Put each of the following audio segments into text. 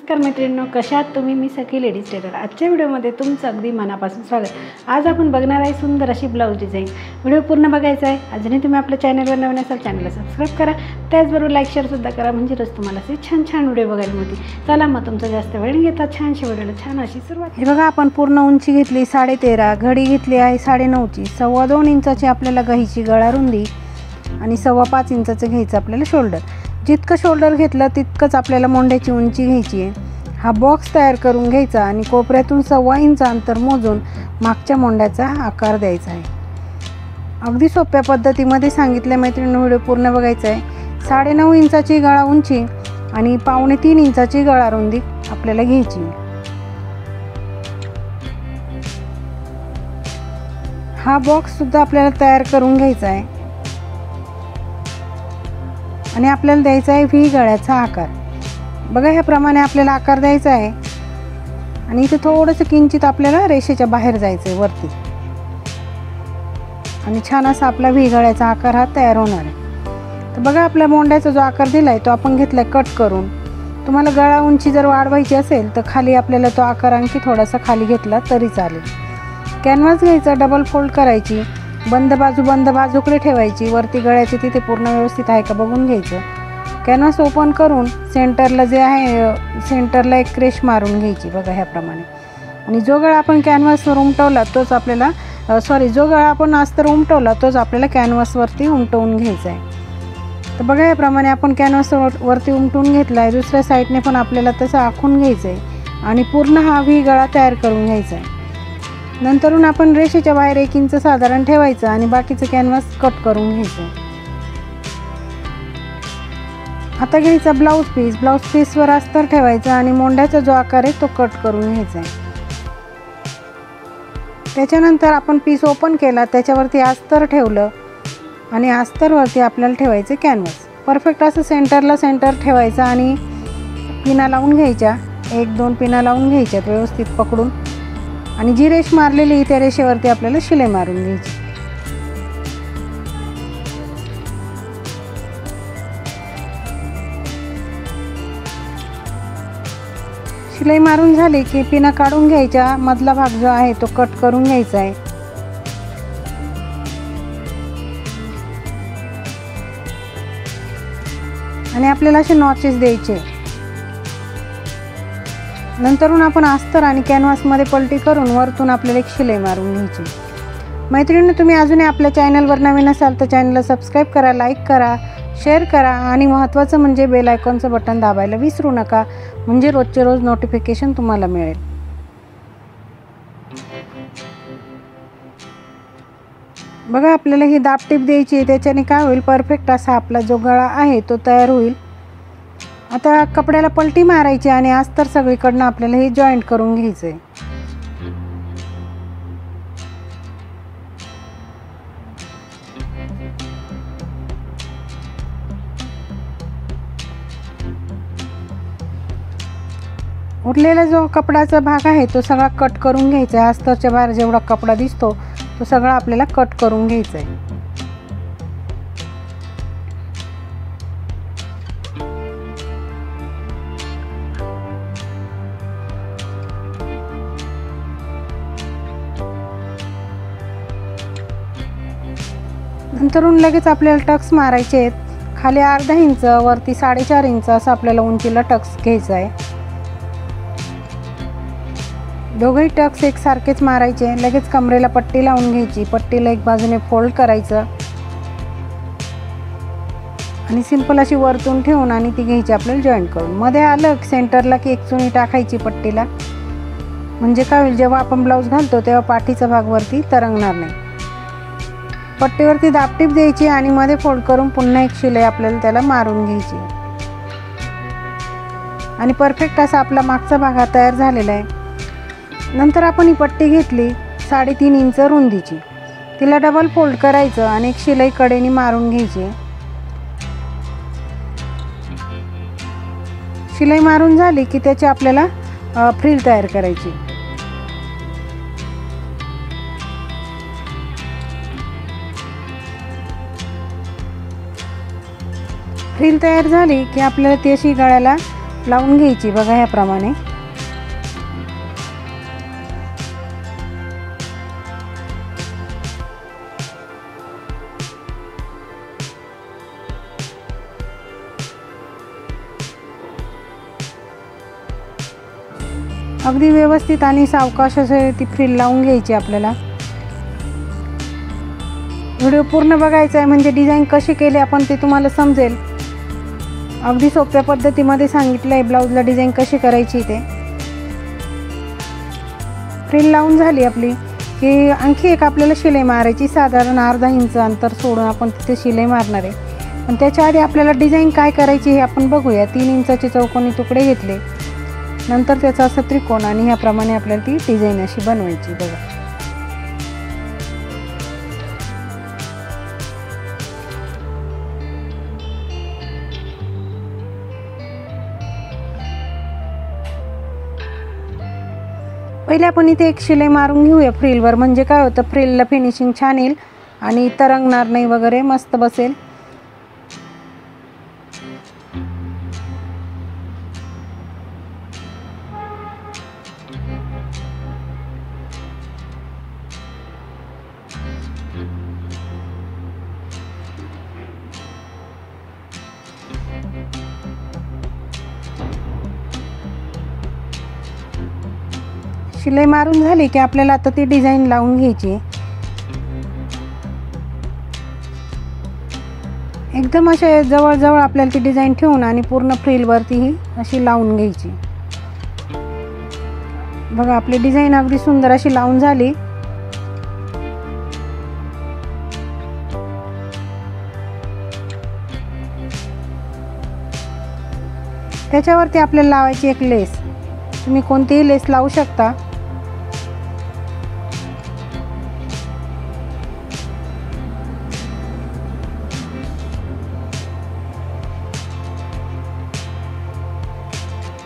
नमस्कार मैत्रिणींनो, कशा आहात तुम्ही? मी सखी लेडीज टेलर. आजच्या व्हिडिओमध्ये तुमचं अगदी मनापासून स्वागत. आज आपण बघणार आहे सुंदर अशी ब्लाऊज डिझाईन. व्हिडिओ पूर्ण बघायचा आहे. अजूनही तुम्ही आपल्या चॅनलवर नवीन असाल चॅनलला सबस्क्राईब करा, त्याचबरोबर लाईक शेअरसुद्धा करा, म्हणजे रोज तुम्हाला असे छान छान व्हिडिओ बघायला मिळतील. चला मग तुमचा जास्त वेळ घेता छानशा व्हिडिओला छान अशी सुरुवात. हे बघा, आपण पूर्ण उंची घेतली 13.5, घडी घेतली आहे 9.5ची, 2.25 इंचाची आपल्याला गहीची गळा रुंदी आणि 5.25 इंचाचं घ्यायचं आपल्याला शोल्डर. जितकं शोल्डर घेतलं तितकंच आपल्याला मोंड्याची उंची घ्यायची आहे. हा बॉक्स तयार करून घ्यायचा आणि कोपऱ्यातून 1.25 इंच अंतर मोजून मागच्या मोंड्याचा आकार द्यायचा आहे. अगदी सोप्या पद्धतीमध्ये सांगितल्या मैत्रिणींनो, व्हिडिओ पूर्ण बघायचा आहे. 9.5 इंचाची गळा उंची आणि 2.25 इंचाची गळा रुंदी आपल्याला घ्यायची. हा बॉक्स सुद्धा आपल्याला तयार करून घ्यायचा आहे आणि आपल्याला द्यायचा आहे व्ही गळ्याचा आकार. बघा, ह्याप्रमाणे आपल्याला आकार द्यायचा आहे आणि इथे थोडंसं किंचित आपल्याला रेषेच्या बाहेर जायचं आहे वरती आणि छान असा आपला व्ही गळ्याचा आकार हा तयार होणार आहे. तर बघा, आपल्या मोंड्याचा जो आकार दिला आहे तो आपण घेतला आहे कट करून. तुम्हाला गळा उंची जर वाढवायची असेल तर खाली आपल्याला तो आकार आणखी थोडासा खाली घेतला तरी चालेल. कॅनव्हास घ्यायचा, डबल फोल्ड करायची, बंद बाजूकडे ठेवायची, वरती गळ्याची तिथे पूर्ण व्यवस्थित आहे का बघून घ्यायचं. कॅनव्हास ओपन करून सेंटरला जे आहे सेंटरला एक क्रेश मारून घ्यायची. बघा ह्याप्रमाणे. आणि जो गळा आपण कॅनव्हासवर उमटवला तोच आपल्याला जो गळा आपण अस्तर उमटवला तोच आपल्याला कॅनव्हासवरती उमटवून घ्यायचा आहे. तर बघा, याप्रमाणे आपण कॅनव्हासवरती उमटवून घेतला आहे. दुसऱ्या साईडने पण आपल्याला तसं आखून घ्यायचं आहे आणि पूर्ण हा व्ही गळा तयार करून घ्यायचा आहे. नंतरून आपण रेषेच्या बाहेर 1 इंच साधारण ठेवायचं आणि बाकीचं कॅनव्हास कट करून घ्यायचं. आता घ्यायचा ब्लाऊज पीसवर अस्तर ठेवायचं आणि मोंड्याचा जो आकार आहे तो कट करून घ्यायचा आहे. त्याच्यानंतर आपण पीस ओपन केला, त्याच्यावरती अस्तर ठेवलं आणि अस्तरवरती आपल्याला ठेवायचं कॅनव्हास. परफेक्ट असं सेंटर ठेवायचं आणि पिना लावून घ्यायच्या. 1-2 पिना लावून घ्यायच्यात व्यवस्थित पकडून आणि जी रेष मारलेली त्या रेषेवरती आपल्याला शिलाई मारून घ्यायची. शिलाई मारून झाली की पिना काढून घ्यायच्या. मधला भाग जो आहे तो कट करून घ्यायचा आहे. आणि आपल्याला असे नॉचेस द्यायचे. नंतरून आपण अस्तर आणि कॅनव्हासमध्ये पलटी करून वरतून आपल्याला एक शिलाई मारून घ्यायची. मैत्रिणींनो, तुम्ही अजूनही आपल्या चॅनलवर नवीन असाल तर चॅनलला सबस्क्राईब करा, लाईक करा, शेअर करा आणि महत्त्वाचं म्हणजे बेल आयकॉनचं बटन दाबायला विसरू नका, म्हणजे रोजचे रोज नोटिफिकेशन तुम्हाला मिळेल. बघा, आपल्याला ही दाबटीप द्यायची आहे. त्याच्याने काय होईल, परफेक्ट असा आपला जो गळा आहे तो तयार होईल. आता कपड्याला पलटी मारायची आणि अस्तर सगळीकडनं आपल्याला हे जॉईंट करून घ्यायचं आहे. उरलेला जो कपड्याचा भाग आहे तो सगळा कट करून घ्यायचा आहे. अस्तरच्या बाहेर जेवढा कपडा दिसतो तो सगळा आपल्याला कट करून घ्यायचा आहे. नंतरून लगेच आपल्याला टक्स मारायचे आहेत. खाली 1/2 इंच, वरती 4.5 इंच असं आपल्याला उंचीला टक्स घ्यायचा आहे. दोघंही टक्स एकसारखेच मारायचे. लगेच कमरेला पट्टी लावून घ्यायची. पट्टीला एक बाजूने फोल्ड करायचं आणि सिंपल अशी वरतून ठेवून आणि ती घ्यायची आपल्याला जॉईंट करून. मध्ये आलं सेंटरला की एक चुनी टाकायची पट्टीला, म्हणजे काय होईल, जेव्हा आपण ब्लाऊज घालतो तेव्हा पाठीचा भाग वरती तरंगणार नाही. पट्टीवरती दाबटीप द्यायची आणि मध्ये फोल्ड करून पुन्हा एक शिलाई आपल्याला त्याला मारून घ्यायची आणि परफेक्ट असा आपला मागचा भाग हा तयार झालेला आहे. नंतर आपण ही पट्टी घेतली 3.5 इंच रुंदीची, तिला डबल फोल्ड करायचं आणि एक शिलाई कडेने मारून घ्यायची. शिलाई मारून झाली की त्याची आपल्याला फ्रिल तयार करायची. फ्रिल तयार झाली की आपल्याला ती अशी गळ्याला लावून घ्यायची बघा ह्याप्रमाणे. अगदी व्यवस्थित आणि सावकाश असे ती फ्रिल लावून घ्यायची आपल्याला. व्हिडिओ पूर्ण बघायचा आहे म्हणजे डिझाईन कशी केली आपण ते तुम्हाला समजेल. अगदी सोप्या पद्धतीमध्ये सांगितलं आहे ब्लाऊजला डिझाईन कशी करायची ते. फ्रिल लावून झाली आपली की आणखी एक आपल्याला शिलाई मारायची. साधारण अर्धा इंच अंतर सोडून आपण तिथे शिलाई मारणार आहे. पण त्याच्या आधी आपल्याला डिझाईन काय करायची हे आपण बघूया. 3 इंचाचे चौकोनी तुकडे घेतले, नंतर त्याचा असं त्रिकोण आणि ह्याप्रमाणे आपल्याला ती डिझाईन अशी बनवायची बघा. पहिले आपण इथे एक शिलाई मारून घेऊया फ्रिलवर. म्हणजे काय होतं, फ्रिलला फिनिशिंग छान येईल आणि तरंगणार नाही वगैरे, मस्त बसेल. शिलाई मारून झाली की आपल्याला आता ती डिझाईन लावून घ्यायची. एकदम असे जवळ आपल्याला ती डिझाईन ठेवून आणि पूर्ण फ्रिलवरती ही अशी लावून घ्यायची. बघा आपली डिझाईन अगदी सुंदर अशी लावून झाली. त्याच्यावरती आपल्याला लावायची एक लेस. तुम्ही कोणतीही लेस लावू शकता.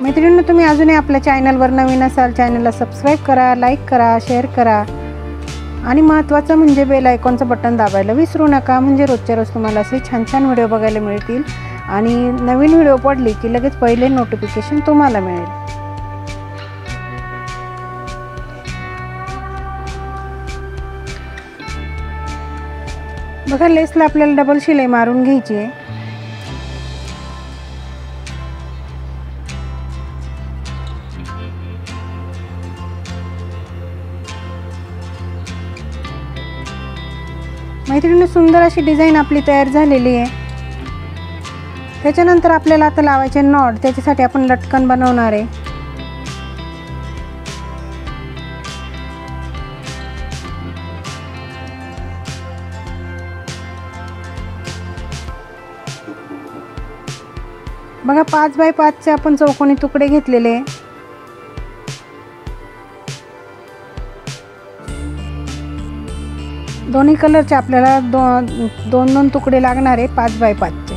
मैत्रिणींनो, तुम्ही अजूनही आपल्या चॅनलवर नवीन असाल चॅनलला सबस्क्राईब करा, लाईक करा, शेअर करा आणि महत्त्वाचं म्हणजे बेल आयकॉनचं बटन दाबायला विसरू नका. म्हणजे रोजच्या रोज तुम्हाला असे छान छान व्हिडिओ बघायला मिळतील आणि नवीन व्हिडिओ पडली की लगेच पहिले नोटिफिकेशन तुम्हाला मिळेल. बघा लेसला आपल्याला डबल शिलाई मारून घ्यायची आहे. मैत्रिणी, सुंदर अशी डिझाईन आपली तयार झालेली आहे. त्याच्यानंतर आपल्याला आता लावायचे नॉट. त्याच्यासाठी आपण लटकन बनवणार आहे. बघा 5 बाय 5 चे आपण चौकोनी तुकडे घेतलेले. दोन्ही कलरचे आपल्याला दोन तुकडे लागणार आहे 5 बाय 5 चे.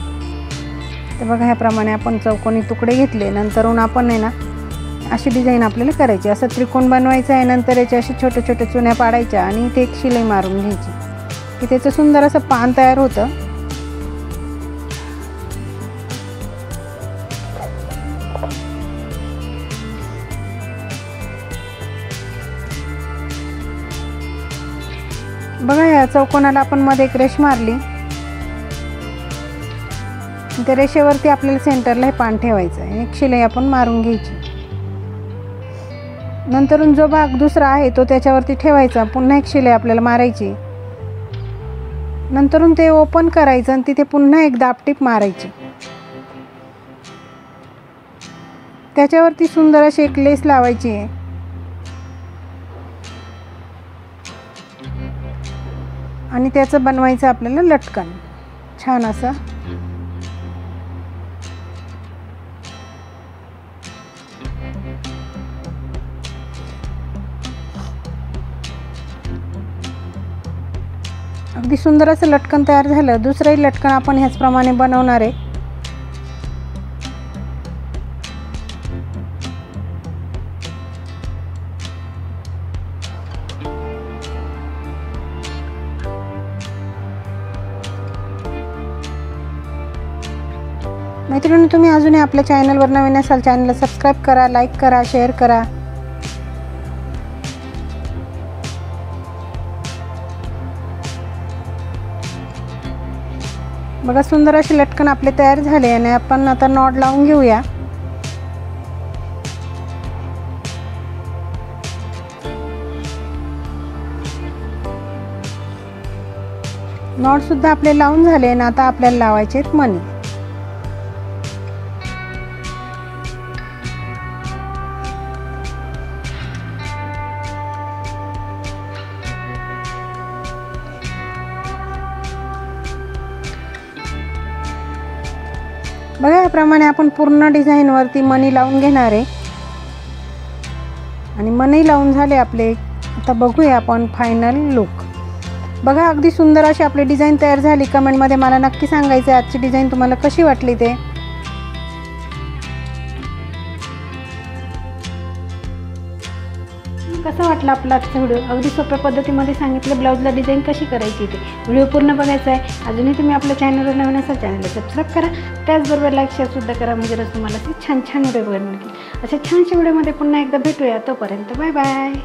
तर बघा ह्याप्रमाणे आपण चौकोनी तुकडे घेतले. नंतरून आपण आहे ना अशी डिझाईन आपल्याला करायची. असं त्रिकोण बनवायचं आहे. नंतर याच्या अशा छोट्या छोट्या चुन्या पाडायच्या आणि इथे एक शिलाई मारून घ्यायची की त्याचं सुंदर असं पान तयार होतं. बघा या चौकोनाला आपण मध्ये एक रेष मारली. त्या रेषेवरती आपल्याला सेंटरला हे पान ठेवायचं आहे. एक शिलाई आपण मारून घ्यायची. नंतरून जो भाग दुसरा आहे तो त्याच्यावरती ठेवायचा. पुन्हा एक शिलाई आपल्याला मारायची. नंतरून ते ओपन करायचं आणि तिथे पुन्हा एक दाबटीप मारायची. त्याच्यावरती सुंदर अशी एक लेस लावायची आहे. आणि त्याचं बनवायचं आपल्याला लटकन छान असं. अगदी सुंदर असं लटकन तयार झालं. दुसरंही लटकन आपण ह्याचप्रमाणे बनवणार आहे. मैत्रिणी, तुम्ही अजूनही आपल्या चॅनलवर नवीन असाल चॅनलला सबस्क्राईब करा, लाईक करा, शेअर करा. बघा सुंदर असे लटकन आपले तयार झाले आणि आपण आता नॉट लावून घेऊया. नॉट सुद्धा आपले लावून झाले आणि आता आपल्याला लावायचे आहेत मणी. बघा याप्रमाणे आपण पूर्ण डिझाईनवरती मणी लावून घेणार आहे आणि मणी लावून झाले आपले. आता बघूया आपण फायनल लुक. बघा अगदी सुंदर अशी आपली डिझाईन तयार झाली. कमेंटमध्ये मला नक्की सांगायचं आहे आजची डिझाईन तुम्हाला कशी वाटली ते. कसा वाटला आपला आजचा व्हिडिओ. अगदी सोप्या पद्धतीमध्ये सांगितलं ब्लाऊजला डिझाईन कशी करायची ते. व्हिडिओ पूर्ण बघायचा आहे. अजूनही तुम्ही आपल्या चॅनलवर नवीन असाल चॅनलला सबस्क्राईब करा. त्याचबरोबर लाईक शेअरसुद्धा करा म्हणजे तुम्हाला छान छान व्हिडिओ बघायला मिळतील. अशा छानशा व्हिडिओमध्ये पुन्हा एकदा भेटूया. तोपर्यंत बाय बाय.